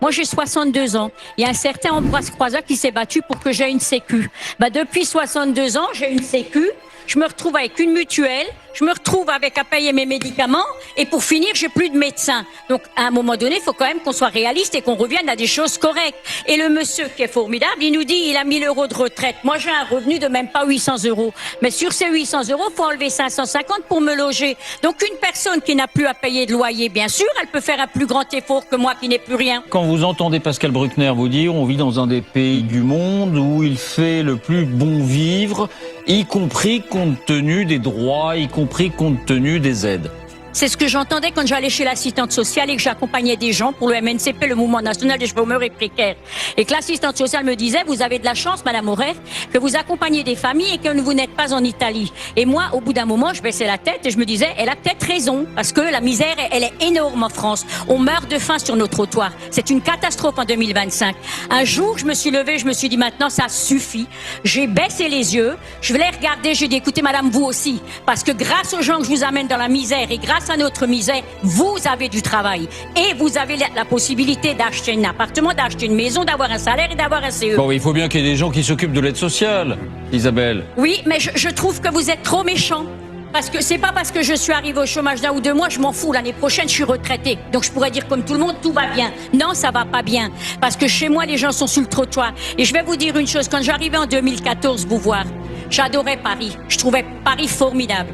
Moi, j'ai 62 ans. Il y a un certain Ambroise Croizat qui s'est battu pour que j'ai une sécu. Depuis 62 ans, j'ai une sécu. Je me retrouve avec une mutuelle. Je me retrouve avec à payer mes médicaments. Et pour finir, j'ai plus de médecin. Donc, à un moment donné, il faut quand même qu'on soit réaliste et qu'on revienne à des choses correctes. Et le monsieur qui est formidable, il nous dit, il a 1000 euros de retraite. Moi, j'ai un revenu de même pas 800 euros. Mais sur ces 800 euros, il faut enlever 550 pour me loger. Donc, une personne qui n'a plus à payer de loyer, bien sûr, elle peut faire un plus grand effort que moi qui n'ai plus rien. Quand vous entendez Pascal Bruckner vous dire on vit dans un des pays du monde où il fait le plus bon vivre, y compris compte tenu des droits, y compris compte tenu des aides. C'est ce que j'entendais quand j'allais chez l'assistante sociale et que j'accompagnais des gens pour le MNCP, le Mouvement National des Chômeurs et Précaires. Et que l'assistante sociale me disait, vous avez de la chance, Madame Auret, que vous accompagnez des familles et que vous n'êtes pas en Italie. Et moi, au bout d'un moment, je baissais la tête et je me disais, elle a peut-être raison, parce que la misère, elle est énorme en France. On meurt de faim sur nos trottoirs. C'est une catastrophe en 2025. Un jour, je me suis levée, je me suis dit, maintenant, ça suffit. J'ai baissé les yeux, je voulais regarder, j'ai dit, écoutez, Madame, vous aussi, parce que grâce aux gens que je vous amène dans la misère et grâce à notre misère, vous avez du travail et vous avez la possibilité d'acheter un appartement, d'acheter une maison, d'avoir un salaire et d'avoir un CE. Bon, il faut bien qu'il y ait des gens qui s'occupent de l'aide sociale, Isabelle. Oui, mais je trouve que vous êtes trop méchant. Parce que c'est pas parce que je suis arrivée au chômage d'un ou deux mois, je m'en fous. L'année prochaine, je suis retraitée. Donc je pourrais dire comme tout le monde, tout va bien. Non, ça va pas bien. Parce que chez moi, les gens sont sur le trottoir. Et je vais vous dire une chose. Quand j'arrivais en 2014 vous voir, j'adorais Paris. Je trouvais Paris formidable.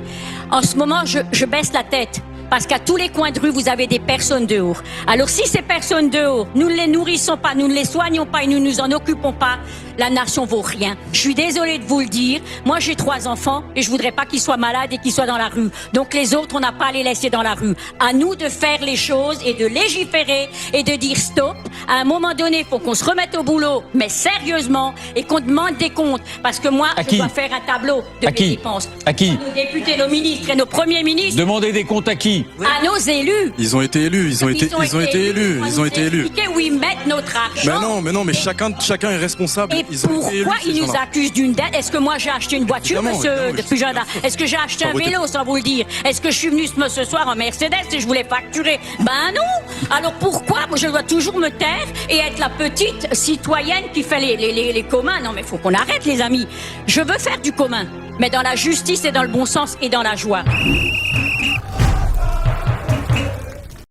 En ce moment, je baisse la tête. Parce qu'à tous les coins de rue, vous avez des personnes dehors. Alors si ces personnes dehors, nous ne les nourrissons pas, nous ne les soignons pas et nous ne nous en occupons pas, la nation vaut rien. Je suis désolée de vous le dire. Moi, j'ai 3 enfants et je voudrais pas qu'ils soient malades et qu'ils soient dans la rue. Donc les autres, on n'a pas à les laisser dans la rue. À nous de faire les choses et de légiférer et de dire stop. À un moment donné, il faut qu'on se remette au boulot, mais sérieusement, et qu'on demande des comptes. Parce que moi, je dois faire un tableau de mes dépenses. À qui? Nos députés, nos ministres et nos premiers ministres. Demandez des comptes à qui? À nos élus. Ils ont été élus, ils ont été élus. Où ils mettent notre argent. Mais non, mais chacun est responsable. Et pourquoi ils nous accusent d'une dette? Est-ce que moi j'ai acheté une voiture, monsieur Pujada? Est-ce que j'ai acheté un vélo, sans vous le dire? Est-ce que je suis venu ce soir en Mercedes et je voulais facturer? Ben non. Alors pourquoi je dois toujours me taire et être la petite citoyenne qui fait les communs? Non mais faut qu'on arrête, les amis. Je veux faire du commun, mais dans la justice et dans le bon sens et dans la joie.